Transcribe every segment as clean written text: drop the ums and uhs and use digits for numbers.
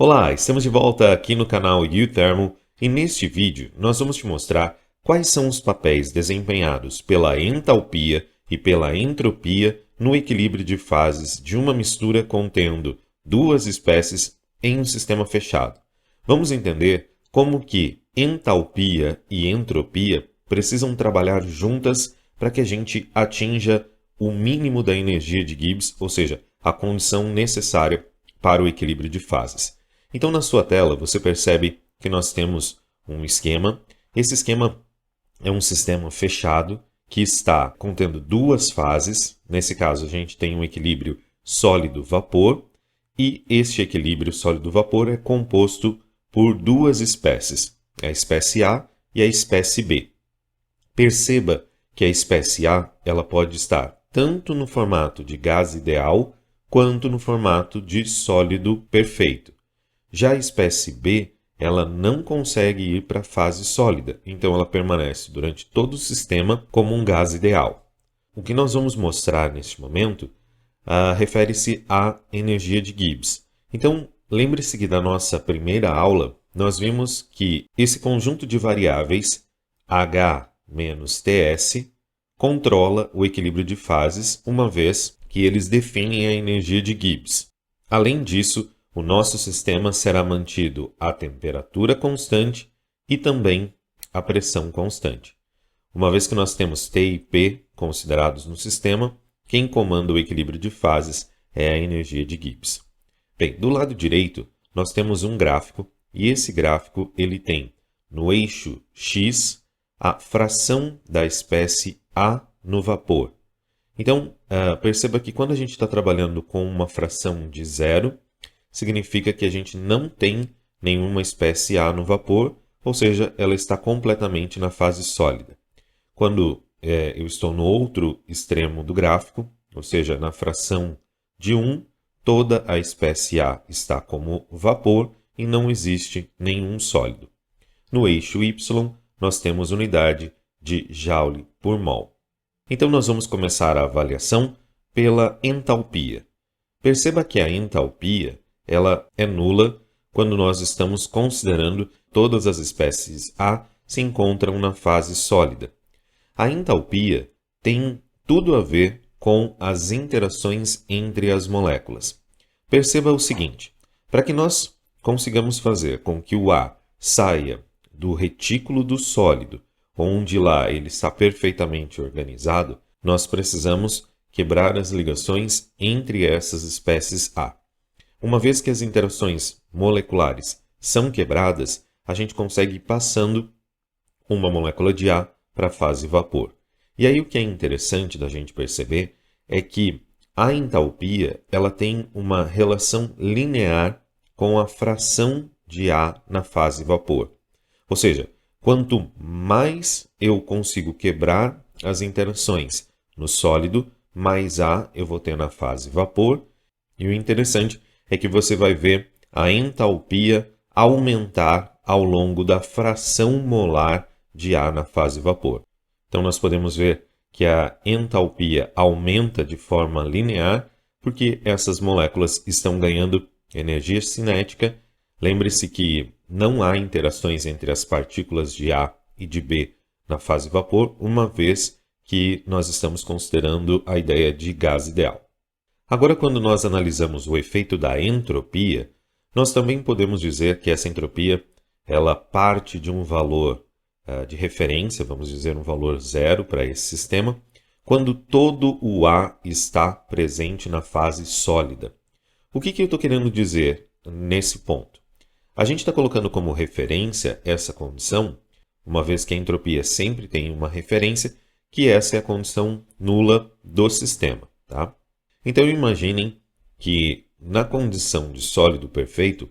Olá, estamos de volta aqui no canal U-Thermo e neste vídeo nós vamos te mostrar quais são os papéis desempenhados pela entalpia e pela entropia no equilíbrio de fases de uma mistura contendo duas espécies em um sistema fechado. Vamos entender como que entalpia e entropia precisam trabalhar juntas para que a gente atinja o mínimo da energia de Gibbs, ou seja, a condição necessária para o equilíbrio de fases. Então, na sua tela, você percebe que nós temos um esquema. Esse esquema é um sistema fechado que está contendo duas fases. Nesse caso, a gente tem um equilíbrio sólido-vapor. E este equilíbrio sólido-vapor é composto por duas espécies, a espécie A e a espécie B. Perceba que a espécie A ela pode estar tanto no formato de gás ideal quanto no formato de sólido perfeito. Já a espécie B, ela não consegue ir para a fase sólida, então ela permanece durante todo o sistema como um gás ideal. O que nós vamos mostrar neste momento refere-se à energia de Gibbs. Então, lembre-se que da nossa primeira aula, nós vimos que esse conjunto de variáveis, H menos TS, controla o equilíbrio de fases, uma vez que eles definem a energia de Gibbs. Além disso, o nosso sistema será mantido a temperatura constante e também a pressão constante. Uma vez que nós temos T e P considerados no sistema, quem comanda o equilíbrio de fases é a energia de Gibbs. Bem, do lado direito, nós temos um gráfico e esse gráfico ele tem no eixo X a fração da espécie A no vapor. Então, perceba que quando a gente está trabalhando com uma fração de zero, significa que a gente não tem nenhuma espécie A no vapor, ou seja, ela está completamente na fase sólida. Quando eu estou no outro extremo do gráfico, ou seja, na fração de 1, toda a espécie A está como vapor e não existe nenhum sólido. No eixo Y, nós temos unidade de Joule por mol. Então, nós vamos começar a avaliação pela entalpia. Perceba que a entalpia ela é nula quando nós estamos considerando todas as espécies A se encontram na fase sólida. A entalpia tem tudo a ver com as interações entre as moléculas. Perceba o seguinte, para que nós consigamos fazer com que o A saia do retículo do sólido, onde lá ele está perfeitamente organizado, nós precisamos quebrar as ligações entre essas espécies A. Uma vez que as interações moleculares são quebradas, a gente consegue ir passando uma molécula de A para a fase vapor. E aí o que é interessante da gente perceber é que a entalpia ela tem uma relação linear com a fração de A na fase vapor. Ou seja, quanto mais eu consigo quebrar as interações no sólido, mais A eu vou ter na fase vapor. E o interessante é que você vai ver a entalpia aumentar ao longo da fração molar de A na fase vapor. Então, nós podemos ver que a entalpia aumenta de forma linear porque essas moléculas estão ganhando energia cinética. Lembre-se que não há interações entre as partículas de A e de B na fase vapor, uma vez que nós estamos considerando a ideia de gás ideal. Agora, quando nós analisamos o efeito da entropia, nós também podemos dizer que essa entropia ela parte de um valor de referência, vamos dizer um valor zero para esse sistema, quando todo o A está presente na fase sólida. O que eu estou querendo dizer nesse ponto? A gente está colocando como referência essa condição, uma vez que a entropia sempre tem uma referência, que essa é a condição nula do sistema, tá? Então, imaginem que, na condição de sólido perfeito,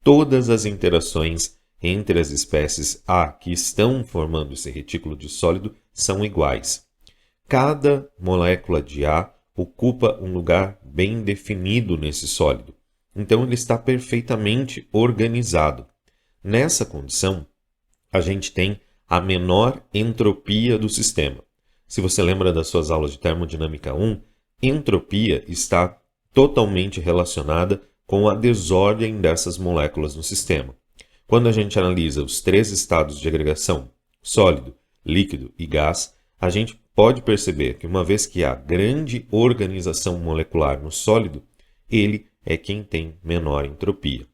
todas as interações entre as espécies A que estão formando esse retículo de sólido são iguais. Cada molécula de A ocupa um lugar bem definido nesse sólido. Então, ele está perfeitamente organizado. Nessa condição, a gente tem a menor entropia do sistema. Se você lembra das suas aulas de termodinâmica 1, entropia está totalmente relacionada com a desordem dessas moléculas no sistema. Quando a gente analisa os 3 estados de agregação, sólido, líquido e gás, a gente pode perceber que uma vez que há grande organização molecular no sólido, ele é quem tem menor entropia.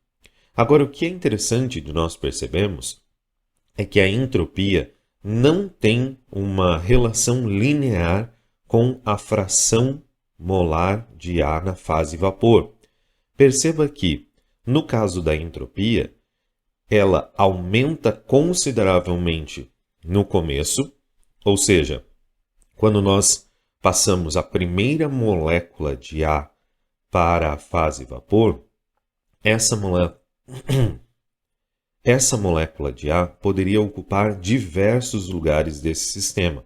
Agora, o que é interessante de nós percebermos é que a entropia não tem uma relação linear com a fração molar de ar na fase vapor. Perceba que, no caso da entropia, ela aumenta consideravelmente no começo, ou seja, quando nós passamos a primeira molécula de ar para a fase vapor, essa molécula de ar poderia ocupar diversos lugares desse sistema.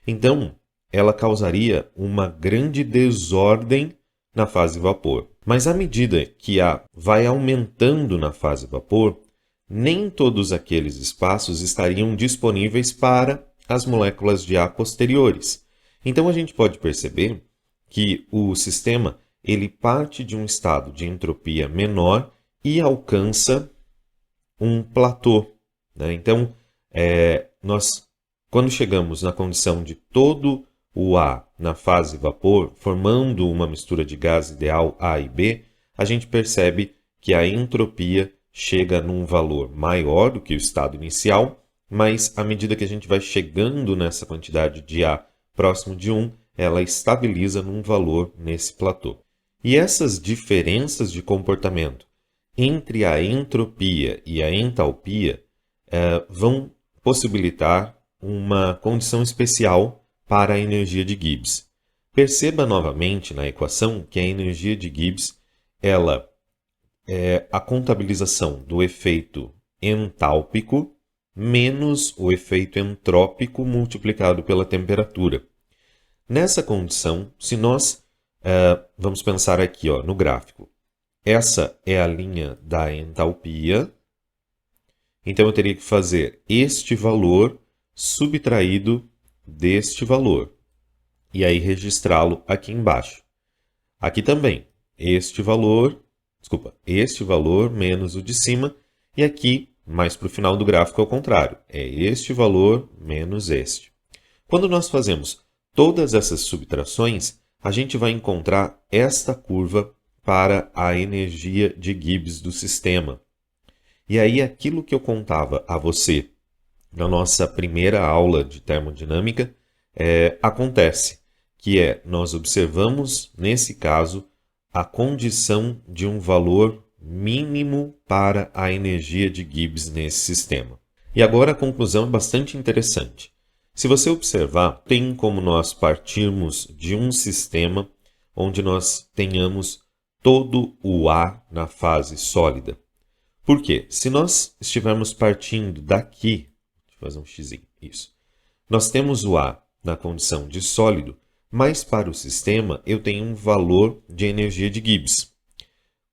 Então, ela causaria uma grande desordem na fase vapor. Mas à medida que A vai aumentando na fase vapor, nem todos aqueles espaços estariam disponíveis para as moléculas de ar posteriores. Então, a gente pode perceber que o sistema ele parte de um estado de entropia menor e alcança um platô. Né? Então, nós, quando chegamos na condição de todo o A na fase vapor, formando uma mistura de gás ideal A e B, a gente percebe que a entropia chega num valor maior do que o estado inicial, mas à medida que a gente vai chegando nessa quantidade de A próximo de 1, ela estabiliza num valor nesse platô. E essas diferenças de comportamento entre a entropia e a entalpia vão possibilitar uma condição especial para a energia de Gibbs. Perceba novamente na equação que a energia de Gibbs ela é a contabilização do efeito entálpico menos o efeito entrópico multiplicado pela temperatura. Nessa condição, se nós vamos pensar aqui no gráfico, essa é a linha da entalpia, então eu teria que fazer este valor subtraído deste valor e aí registrá-lo aqui embaixo. Aqui também, este valor menos o de cima, e aqui, mais para o final do gráfico, é o contrário. É este valor menos este. Quando nós fazemos todas essas subtrações, a gente vai encontrar esta curva para a energia de Gibbs do sistema. E aí, aquilo que eu contava a você na nossa primeira aula de termodinâmica acontece, que nós observamos, nesse caso, a condição de um valor mínimo para a energia de Gibbs nesse sistema. E agora a conclusão é bastante interessante. Se você observar, tem como nós partirmos de um sistema onde nós tenhamos todo o A na fase sólida. Por quê? Se nós estivermos partindo daqui, deixa eu fazer um xizinho, isso. Nós temos o A na condição de sólido, mas para o sistema eu tenho um valor de energia de Gibbs.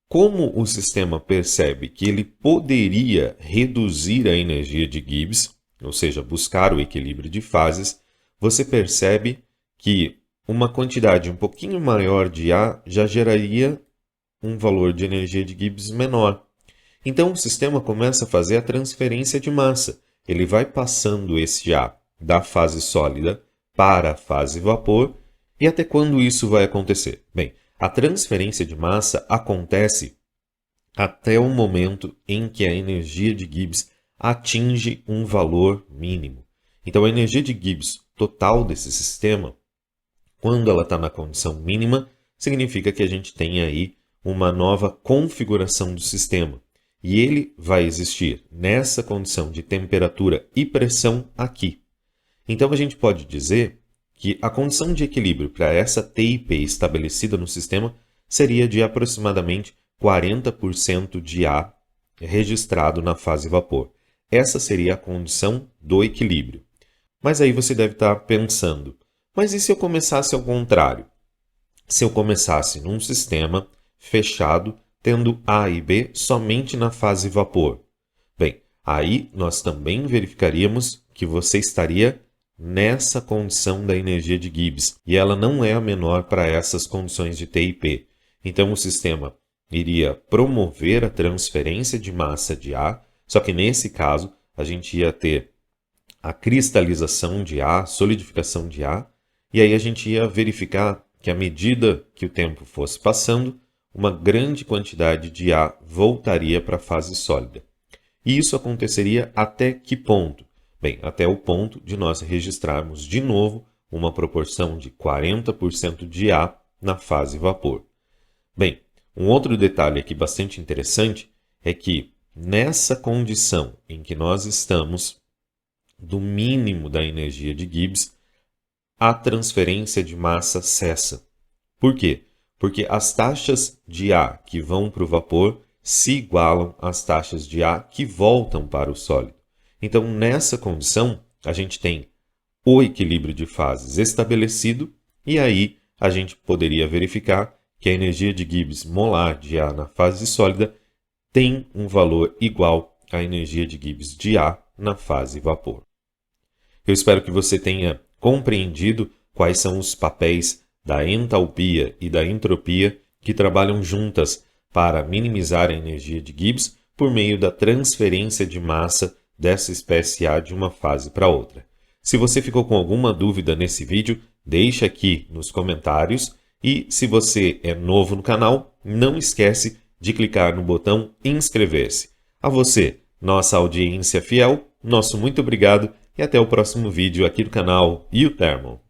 Como o sistema percebe que ele poderia reduzir a energia de Gibbs, ou seja, buscar o equilíbrio de fases, você percebe que uma quantidade um pouquinho maior de A já geraria um valor de energia de Gibbs menor. Então o sistema começa a fazer a transferência de massa. Ele vai passando esse A da fase sólida para a fase vapor. E até quando isso vai acontecer? Bem, a transferência de massa acontece até o momento em que a energia de Gibbs atinge um valor mínimo. Então, a energia de Gibbs total desse sistema, quando ela está na condição mínima, significa que a gente tem aí uma nova configuração do sistema. E ele vai existir nessa condição de temperatura e pressão aqui. Então, a gente pode dizer que a condição de equilíbrio para essa TIP estabelecida no sistema seria de aproximadamente 40% de A registrado na fase vapor. Essa seria a condição do equilíbrio. Mas aí você deve estar pensando, mas e se eu começasse ao contrário? Se eu começasse num sistema fechado, tendo A e B somente na fase vapor? Bem, aí nós também verificaríamos que você estaria nessa condição da energia de Gibbs, e ela não é a menor para essas condições de TIP. Então o sistema iria promover a transferência de massa de A, só que nesse caso a gente ia ter a cristalização de A, solidificação de A, e aí a gente ia verificar que à medida que o tempo fosse passando, uma grande quantidade de A voltaria para a fase sólida. E isso aconteceria até que ponto? Bem, até o ponto de nós registrarmos de novo uma proporção de 40% de A na fase vapor. Bem, um outro detalhe aqui bastante interessante é que nessa condição em que nós estamos do mínimo da energia de Gibbs, a transferência de massa cessa. Por quê? Porque as taxas de A que vão para o vapor se igualam às taxas de A que voltam para o sólido. Então, nessa condição, a gente tem o equilíbrio de fases estabelecido e aí a gente poderia verificar que a energia de Gibbs molar de A na fase sólida tem um valor igual à energia de Gibbs de A na fase vapor. Eu espero que você tenha compreendido quais são os papéis da entalpia e da entropia que trabalham juntas para minimizar a energia de Gibbs por meio da transferência de massa dessa espécie A de uma fase para outra. Se você ficou com alguma dúvida nesse vídeo, deixa aqui nos comentários e se você é novo no canal, não esquece de clicar no botão inscrever-se. A você, nossa audiência fiel, nosso muito obrigado e até o próximo vídeo aqui do canal U-Thermal.